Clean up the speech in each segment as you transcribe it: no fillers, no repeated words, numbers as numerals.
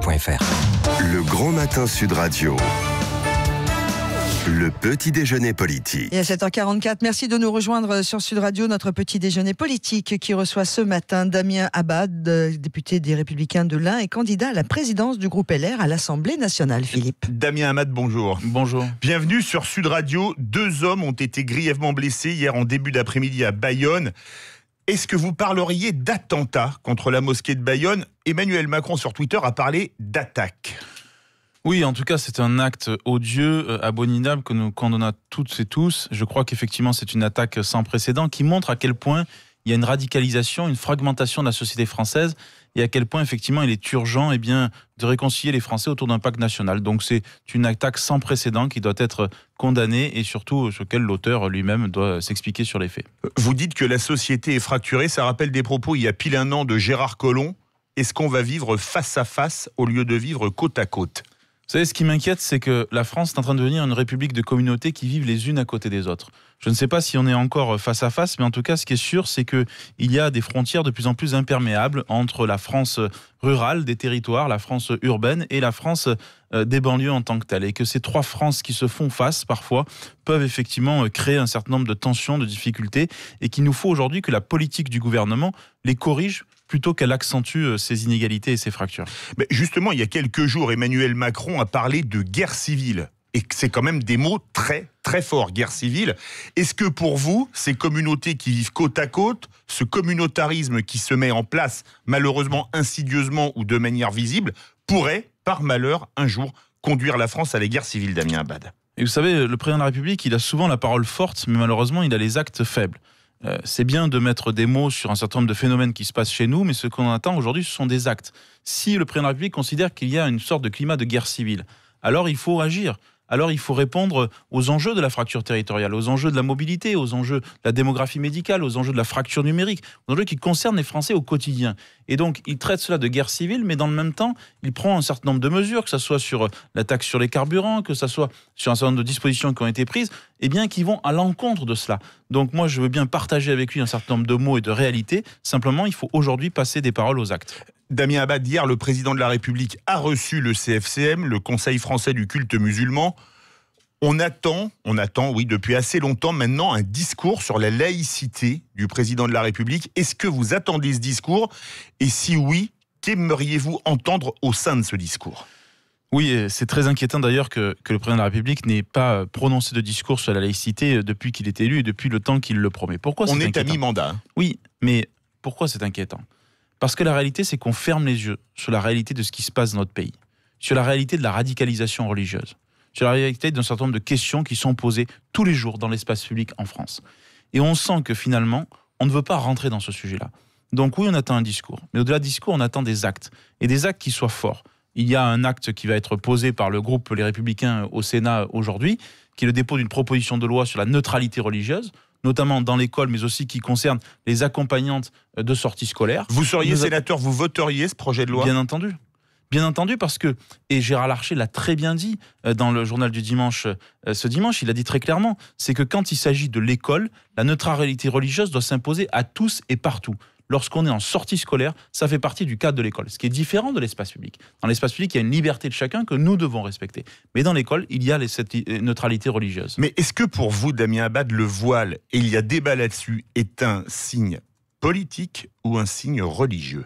radio-sud-radio.fr. Le Grand Matin Sud Radio. Le petit déjeuner politique. Et à 7h44, merci de nous rejoindre sur Sud Radio, notre petit déjeuner politique qui reçoit ce matin Damien Abad, député des Républicains de l'Ain et candidat à la présidence du groupe LR à l'Assemblée nationale. Philippe. Damien Abad, bonjour. Bonjour. Bienvenue sur Sud Radio. 2 hommes ont été grièvement blessés hier en début d'après-midi à Bayonne. Est-ce que vous parleriez d'attentat contre la mosquée de Bayonne ? Emmanuel Macron sur Twitter a parlé d'attaque. Oui, en tout cas, c'est un acte odieux, abominable que nous condamnons toutes et tous. Je crois qu'effectivement, c'est une attaque sans précédent qui montre à quel point il y a une radicalisation, une fragmentation de la société française et à quel point, effectivement, il est urgent de réconcilier les Français autour d'un pacte national. Donc, c'est une attaque sans précédent qui doit être condamnée et surtout sur laquelle l'auteur lui-même doit s'expliquer sur les faits. Vous dites que la société est fracturée. Ça rappelle des propos il y a pile 1 an de Gérard Collomb. Est-ce qu'on va vivre face à face au lieu de vivre côte à côte ? Vous savez, ce qui m'inquiète, c'est que la France est en train de devenir une république de communautés qui vivent les unes à côté des autres. Je ne sais pas si on est encore face à face, mais en tout cas, ce qui est sûr, c'est qu'il y a des frontières de plus en plus imperméables entre la France rurale, des territoires, la France urbaine et la France des banlieues en tant que telle. Et que ces 3 Frances qui se font face, parfois, peuvent effectivement créer un certain nombre de tensions, de difficultés, et qu'il nous faut aujourd'hui que la politique du gouvernement les corrige plutôt qu'elle accentue ces inégalités et ces fractures. Mais justement, il y a quelques jours, Emmanuel Macron a parlé de guerre civile. Et c'est quand même des mots très, très forts, guerre civile. Est-ce que pour vous, ces communautés qui vivent côte à côte, ce communautarisme qui se met en place, malheureusement insidieusement ou de manière visible, pourrait, par malheur, un jour, conduire la France à la guerre civile, Damien Abad ? Et vous savez, le président de la République, il a souvent la parole forte, mais malheureusement, il a les actes faibles. C'est bien de mettre des mots sur un certain nombre de phénomènes qui se passent chez nous, mais ce qu'on attend aujourd'hui, ce sont des actes. Si le président de la République considère qu'il y a une sorte de climat de guerre civile, alors il faut agir. Alors il faut répondre aux enjeux de la fracture territoriale, aux enjeux de la mobilité, aux enjeux de la démographie médicale, aux enjeux de la fracture numérique, aux enjeux qui concernent les Français au quotidien. Et donc il traite cela de guerre civile, mais dans le même temps, il prend un certain nombre de mesures, que ce soit sur la taxe sur les carburants, que ce soit sur un certain nombre de dispositions qui ont été prises, eh bien, qui vont à l'encontre de cela. Donc moi, je veux bien partager avec lui un certain nombre de mots et de réalités. Simplement, il faut aujourd'hui passer des paroles aux actes. Damien Abad, hier, le président de la République a reçu le CFCM, le Conseil français du culte musulman. On attend, oui, depuis assez longtemps maintenant, un discours sur la laïcité du président de la République. Est-ce que vous attendez ce discours ? Et si oui, qu'aimeriez-vous entendre au sein de ce discours ? Oui, c'est très inquiétant d'ailleurs que le président de la République n'ait pas prononcé de discours sur la laïcité depuis qu'il est élu et depuis le temps qu'il le promet. Pourquoi c'est inquiétant ? On est à mi-mandat. Oui, mais pourquoi c'est inquiétant ? Parce que la réalité, c'est qu'on ferme les yeux sur la réalité de ce qui se passe dans notre pays, sur la réalité de la radicalisation religieuse, sur la réalité d'un certain nombre de questions qui sont posées tous les jours dans l'espace public en France. Et on sent que finalement, on ne veut pas rentrer dans ce sujet-là. Donc oui, on attend un discours, mais au-delà du discours, on attend des actes, et des actes qui soient forts. Il y a un acte qui va être posé par le groupe Les Républicains au Sénat aujourd'hui, qui est le dépôt d'une proposition de loi sur la neutralité religieuse, notamment dans l'école, mais aussi qui concerne les accompagnantes de sorties scolaires. Vous seriez sénateur, vous voteriez ce projet de loi ? Bien entendu, parce que, et Gérard Larcher l'a très bien dit dans le journal du dimanche, ce dimanche, il a dit très clairement, c'est que quand il s'agit de l'école, la neutralité religieuse doit s'imposer à tous et partout. Lorsqu'on est en sortie scolaire, ça fait partie du cadre de l'école, ce qui est différent de l'espace public. Dans l'espace public, il y a une liberté de chacun que nous devons respecter. Mais dans l'école, il y a cette neutralité religieuse. Mais est-ce que pour vous, Damien Abad, le voile, et il y a débat là-dessus, est un signe politique ou un signe religieux ?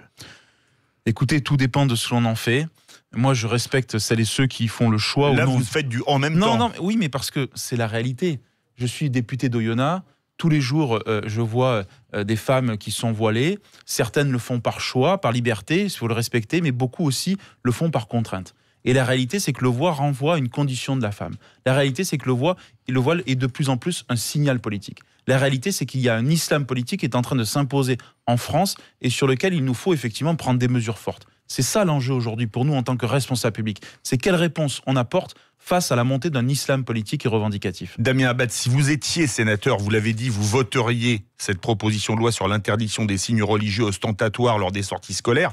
Écoutez, tout dépend de ce que l'on en fait. Moi, je respecte celles et ceux qui font le choix. Là, ou non. vous faites du en même temps. Non, oui, mais parce que c'est la réalité. Je suis député d'Oyonnax. Tous les jours, je vois des femmes qui sont voilées. Certaines le font par choix, par liberté, il faut le respecter, mais beaucoup aussi le font par contrainte. Et la réalité, c'est que le voile renvoie à une condition de la femme. La réalité, c'est que le voile est de plus en plus un signal politique. La réalité, c'est qu'il y a un islam politique qui est en train de s'imposer en France et sur lequel il nous faut effectivement prendre des mesures fortes. C'est ça l'enjeu aujourd'hui pour nous en tant que responsables publics. C'est quelle réponse on apporte face à la montée d'un islam politique et revendicatif. Damien Abad, si vous étiez sénateur, vous l'avez dit, vous voteriez cette proposition de loi sur l'interdiction des signes religieux ostentatoires lors des sorties scolaires.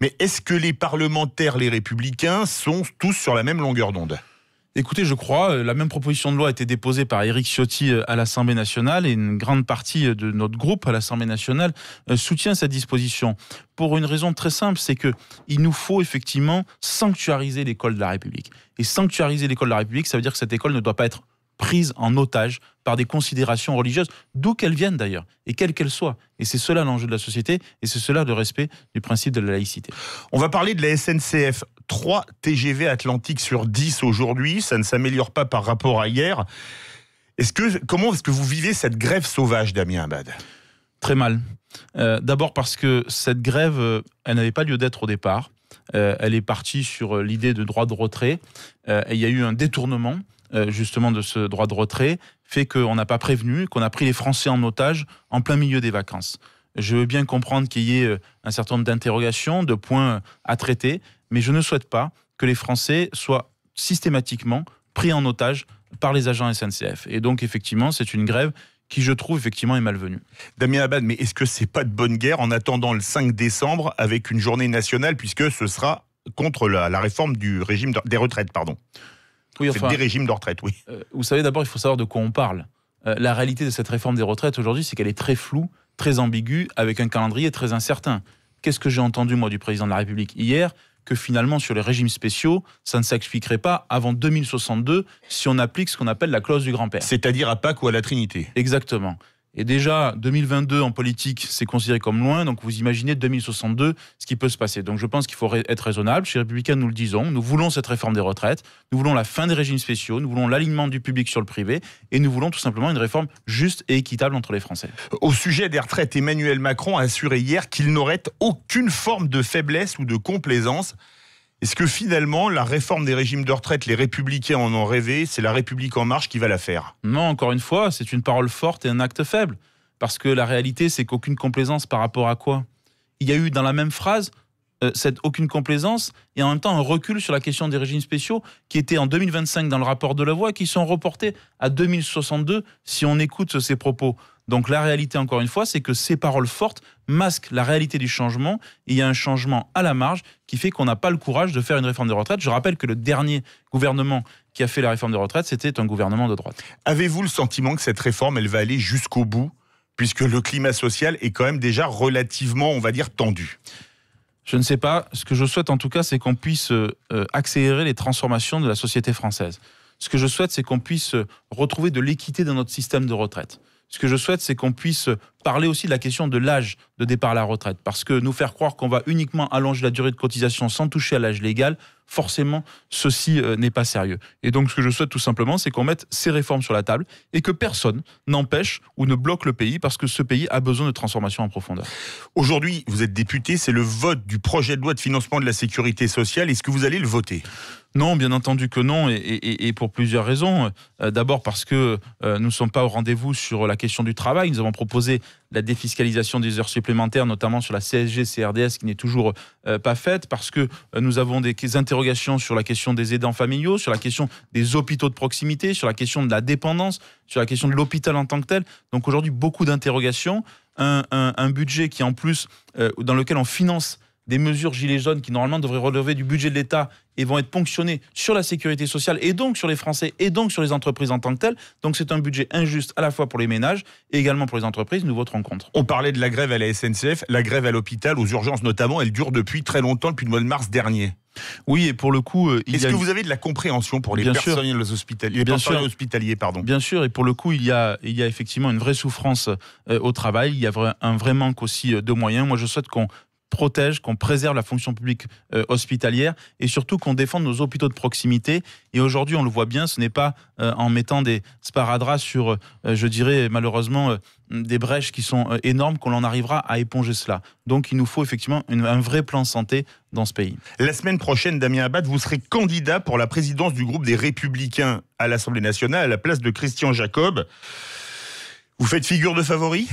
Mais est-ce que les parlementaires, les républicains, sont tous sur la même longueur d'onde ? Écoutez, je crois, la même proposition de loi a été déposée par Éric Ciotti à l'Assemblée nationale et une grande partie de notre groupe à l'Assemblée nationale soutient cette disposition. Pour une raison très simple, c'est qu'il nous faut effectivement sanctuariser l'école de la République. Et sanctuariser l'école de la République, ça veut dire que cette école ne doit pas être prise en otage par des considérations religieuses, d'où qu'elles viennent d'ailleurs, et quelles qu'elles soient. Et c'est cela l'enjeu de la société, et c'est cela le respect du principe de la laïcité. On va parler de la SNCF. 3 TGV Atlantique sur 10 aujourd'hui, ça ne s'améliore pas par rapport à hier. Comment est-ce que vous vivez cette grève sauvage, Damien Abad ? Très mal. D'abord parce que cette grève, elle n'avait pas lieu d'être au départ. Elle est partie sur l'idée de droit de retrait. Et il y a eu un détournement justement de ce droit de retrait, fait qu'on n'a pas prévenu, qu'on a pris les Français en otage en plein milieu des vacances. Je veux bien comprendre qu'il y ait un certain nombre d'interrogations, de points à traiter, mais je ne souhaite pas que les Français soient systématiquement pris en otage par les agents SNCF. Et donc, effectivement, c'est une grève qui, je trouve, effectivement, est malvenue. Damien Abad, mais est-ce que c'est pas de bonne guerre en attendant le 5 décembre avec une journée nationale, puisque ce sera contre la réforme du régime des retraites, pardon. Oui, enfin, des régimes de retraite, oui. Vous savez, d'abord, il faut savoir de quoi on parle. La réalité de cette réforme des retraites aujourd'hui, c'est qu'elle est très floue, très ambiguë, avec un calendrier très incertain. Qu'est-ce que j'ai entendu, moi, du président de la République hier ? Que finalement, sur les régimes spéciaux, ça ne s'expliquerait pas avant 2062 si on applique ce qu'on appelle la clause du grand-père. C'est-à-dire à Pâques ou à la Trinité. Exactement. Et déjà, 2022 en politique, c'est considéré comme loin, donc vous imaginez 2062, ce qui peut se passer. Donc je pense qu'il faut être raisonnable. Chez les Républicains, nous le disons, nous voulons cette réforme des retraites, nous voulons la fin des régimes spéciaux, nous voulons l'alignement du public sur le privé, et nous voulons tout simplement une réforme juste et équitable entre les Français. Au sujet des retraites, Emmanuel Macron a assuré hier qu'il n'aurait aucune forme de faiblesse ou de complaisance. Est-ce que finalement, la réforme des régimes de retraite, les Républicains en ont rêvé, c'est la République en marche qui va la faire ? Non, encore une fois, c'est une parole forte et un acte faible. Parce que la réalité, c'est qu'aucune complaisance par rapport à quoi ? Il y a eu dans la même phrase cette aucune complaisance et en même temps un recul sur la question des régimes spéciaux qui était en 2025 dans le rapport de Levoy, qui sont reportés à 2062 si on écoute ces propos. Donc la réalité, encore une fois, c'est que ces paroles fortes masquent la réalité du changement. Et il y a un changement à la marge qui fait qu'on n'a pas le courage de faire une réforme des retraites. Je rappelle que le dernier gouvernement qui a fait la réforme des retraites, c'était un gouvernement de droite. Avez-vous le sentiment que cette réforme, elle va aller jusqu'au bout, puisque le climat social est quand même déjà relativement, on va dire, tendu ? Je ne sais pas. Ce que je souhaite en tout cas, c'est qu'on puisse accélérer les transformations de la société française. Ce que je souhaite, c'est qu'on puisse retrouver de l'équité dans notre système de retraite. Ce que je souhaite, c'est qu'on puisse parler aussi de la question de l'âge de départ à la retraite. Parce que nous faire croire qu'on va uniquement allonger la durée de cotisation sans toucher à l'âge légal, forcément, ceci n'est pas sérieux. Et donc, ce que je souhaite tout simplement, c'est qu'on mette ces réformes sur la table et que personne n'empêche ou ne bloque le pays parce que ce pays a besoin de transformation en profondeur. Aujourd'hui, vous êtes député, c'est le vote du projet de loi de financement de la sécurité sociale. Est-ce que vous allez le voter ? Non, bien entendu que non, et pour plusieurs raisons. D'abord parce que nous ne sommes pas au rendez-vous sur la question du travail. Nous avons proposé la défiscalisation des heures supplémentaires, notamment sur la CSG, CRDS, qui n'est toujours pas faite, parce que nous avons des interrogations sur la question des aidants familiaux, sur la question des hôpitaux de proximité, sur la question de la dépendance, sur la question de l'hôpital en tant que tel. Donc aujourd'hui, beaucoup d'interrogations. Un budget qui, en plus, dans lequel on finance des mesures gilets jaunes qui normalement devraient relever du budget de l'État et vont être ponctionnées sur la sécurité sociale et donc sur les Français et donc sur les entreprises en tant que telles. Donc c'est un budget injuste à la fois pour les ménages et également pour les entreprises. Nous voterons contre. On parlait de la grève à la SNCF, la grève à l'hôpital, aux urgences notamment, elle dure depuis très longtemps, depuis le mois de mars dernier. Oui, et pour le coup... Est-ce que vous avez de la compréhension pour les personnels hospitaliers, Bien sûr, et pour le coup, il y a effectivement une vraie souffrance au travail, il y a un vrai manque aussi de moyens. Moi, je souhaite qu'on protège, qu'on préserve la fonction publique hospitalière et surtout qu'on défende nos hôpitaux de proximité. Et aujourd'hui, on le voit bien, ce n'est pas en mettant des sparadraps sur, je dirais malheureusement, des brèches qui sont énormes qu'on en arrivera à éponger cela. Donc il nous faut effectivement un vrai plan santé dans ce pays. La semaine prochaine, Damien Abad, vous serez candidat pour la présidence du groupe des Républicains à l'Assemblée nationale à la place de Christian Jacob. Vous faites figure de favori ?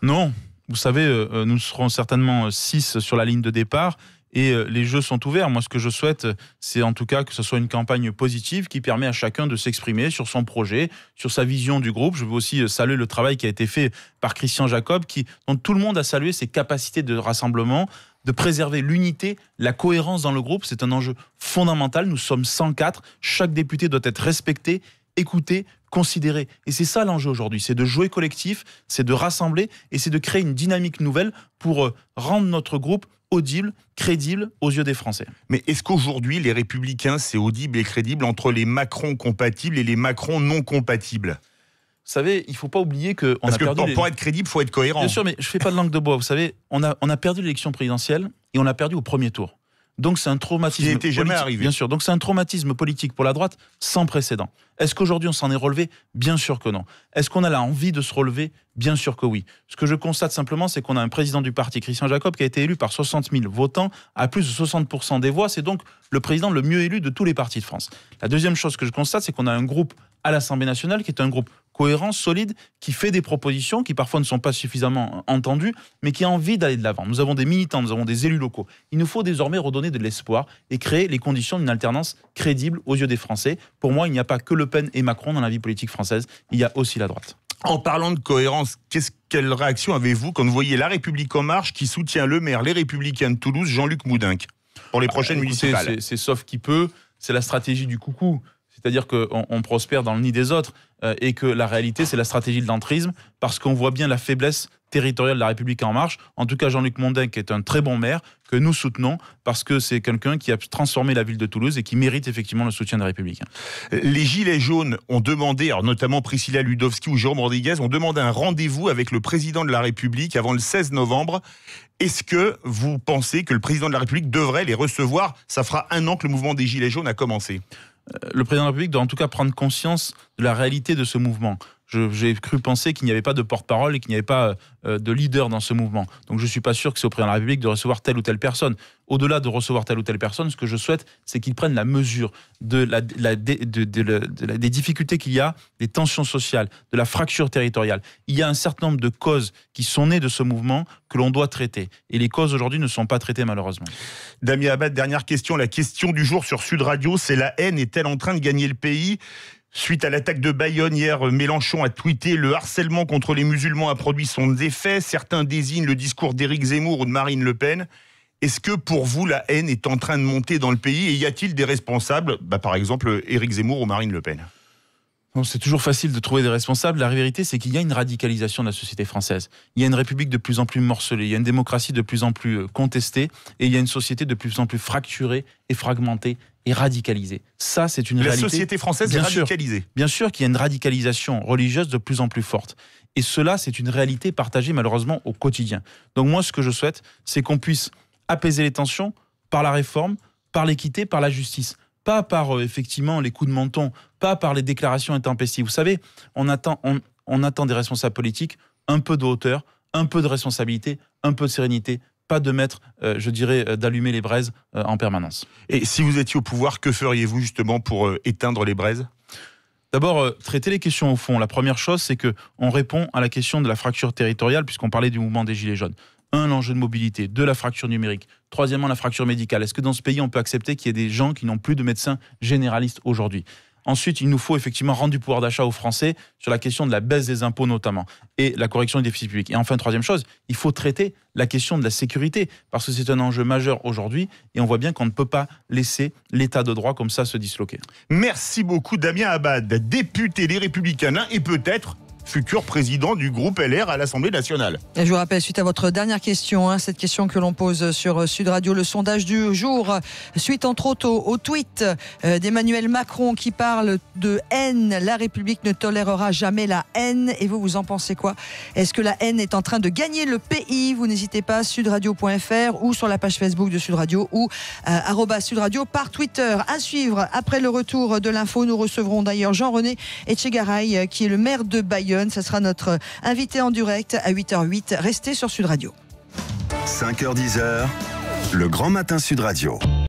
Non. Vous savez, nous serons certainement 6 sur la ligne de départ et les jeux sont ouverts. Moi, ce que je souhaite, c'est en tout cas que ce soit une campagne positive qui permet à chacun de s'exprimer sur son projet, sur sa vision du groupe. Je veux aussi saluer le travail qui a été fait par Christian Jacob, dont tout le monde a salué ses capacités de rassemblement de préserver l'unité, la cohérence dans le groupe. C'est un enjeu fondamental. Nous sommes 104. Chaque député doit être respecté, écouté, considéré. Et c'est ça l'enjeu aujourd'hui. C'est de jouer collectif, c'est de rassembler et c'est de créer une dynamique nouvelle pour rendre notre groupe audible, crédible aux yeux des Français. Mais est-ce qu'aujourd'hui, les Républicains, c'est audible et crédible entre les Macron compatibles et les Macron non compatibles ? Vous savez, il ne faut pas oublier qu'on Parce a que perdu... pour être crédible, il faut être cohérent. Bien sûr, mais je ne fais pas de langue de bois. Vous savez, on a perdu l'élection présidentielle et on l'a perdu au premier tour. Donc c'est un traumatisme qui n'était jamais arrivé. Bien sûr. Donc c'est un traumatisme politique pour la droite sans précédent. Est-ce qu'aujourd'hui on s'en est relevé ? Bien sûr que non. Est-ce qu'on a l'envie de se relever ? Bien sûr que oui. Ce que je constate simplement, c'est qu'on a un président du parti, Christian Jacob, qui a été élu par 60 000 votants à plus de 60% des voix. C'est donc le président le mieux élu de tous les partis de France. La deuxième chose que je constate, c'est qu'on a un groupe à l'Assemblée nationale qui est un groupe cohérent, solide, qui fait des propositions qui parfois ne sont pas suffisamment entendues, mais qui a envie d'aller de l'avant. Nous avons des militants, nous avons des élus locaux. Il nous faut désormais redonner de l'espoir et créer les conditions d'une alternance crédible aux yeux des Français. Pour moi, il n'y a pas que Le Pen et Macron dans la vie politique française, il y a aussi la droite. En parlant de cohérence, quelle réaction avez-vous quand vous voyez La République En Marche qui soutient le maire Les Républicains de Toulouse, Jean-Luc Moudenc, pour les prochaines municipales ? C'est sauf qui peut, c'est la stratégie du coucou. C'est-à-dire qu'on prospère dans le nid des autres et que la réalité, c'est la stratégie de l'entrisme parce qu'on voit bien la faiblesse territoriale de La République En Marche. En tout cas, Jean-Luc Moudenc est un très bon maire que nous soutenons parce que c'est quelqu'un qui a transformé la ville de Toulouse et qui mérite effectivement le soutien des Républicains. Les Gilets jaunes ont demandé, alors notamment Priscilla Ludowski ou Jérôme Rodriguez, ont demandé un rendez-vous avec le président de la République avant le 16 novembre. Est-ce que vous pensez que le président de la République devrait les recevoir ? Ça fera 1 an que le mouvement des Gilets jaunes a commencé. Le président de la République doit en tout cas prendre conscience de la réalité de ce mouvement. J'ai cru penser qu'il n'y avait pas de porte-parole et qu'il n'y avait pas de leader dans ce mouvement. Donc je ne suis pas sûr que c'est au président de la République de recevoir telle ou telle personne. Au-delà de recevoir telle ou telle personne, ce que je souhaite, c'est qu'il prenne la mesure des difficultés qu'il y a, des tensions sociales, de la fracture territoriale. Il y a un certain nombre de causes qui sont nées de ce mouvement que l'on doit traiter. Et les causes aujourd'hui ne sont pas traitées malheureusement. Damien Abad, dernière question. La question du jour sur Sud Radio, c'est la haine est-elle en train de gagner le pays ? Suite à l'attaque de Bayonne hier, Mélenchon a tweeté « Le harcèlement contre les musulmans a produit son effet. Certains désignent le discours d'Éric Zemmour ou de Marine Le Pen. » Est-ce que pour vous, la haine est en train de monter dans le pays ? Et y a-t-il des responsables, par exemple Éric Zemmour ou Marine Le Pen ? C'est toujours facile de trouver des responsables. La vérité, c'est qu'il y a une radicalisation de la société française. Il y a une république de plus en plus morcelée, il y a une démocratie de plus en plus contestée, et il y a une société de plus en plus fracturée et fragmentée et radicalisée. Ça, c'est une réalité. La société française est radicalisée. Bien sûr qu'il y a une radicalisation religieuse de plus en plus forte. Et cela, c'est une réalité partagée malheureusement au quotidien. Donc moi, ce que je souhaite, c'est qu'on puisse apaiser les tensions par la réforme, par l'équité, par la justice. Pas par effectivement les coups de menton, pas par les déclarations intempestives. Vous savez, on attend des responsables politiques un peu de hauteur, un peu de responsabilité, un peu de sérénité, pas de mettre, d'allumer les braises en permanence. Et si vous étiez au pouvoir, que feriez-vous justement pour éteindre les braises ? D'abord, traiter les questions au fond. La première chose, c'est qu'on répond à la question de la fracture territoriale, puisqu'on parlait du mouvement des Gilets jaunes. 1, l'enjeu de mobilité. 2, la fracture numérique. 3, la fracture médicale. Est-ce que dans ce pays, on peut accepter qu'il y ait des gens qui n'ont plus de médecins généralistes aujourd'hui ? Ensuite, il nous faut effectivement rendre du pouvoir d'achat aux Français sur la question de la baisse des impôts notamment et la correction du déficit public. Et enfin, 3e chose, il faut traiter la question de la sécurité parce que c'est un enjeu majeur aujourd'hui et on voit bien qu'on ne peut pas laisser l'état de droit comme ça se disloquer. Merci beaucoup Damien Abad, député des Républicains et peut-être futur président du groupe LR à l'Assemblée nationale. Et je vous rappelle, suite à votre dernière question, cette question que l'on pose sur Sud Radio, le sondage du jour, suite entre autres au tweet d'Emmanuel Macron qui parle de haine, la République ne tolérera jamais la haine. Et vous en pensez quoi ? Est-ce que la haine est en train de gagner le pays ? Vous n'hésitez pas, sudradio.fr ou sur la page Facebook de Sud Radio ou @Sud Radio par Twitter. À suivre, après le retour de l'info, nous recevrons d'ailleurs Jean-René Etchegaray qui est le maire de Bayonne. Ça sera notre invité en direct à 8h08. Restez sur Sud Radio. 5h-10h, le grand matin Sud Radio.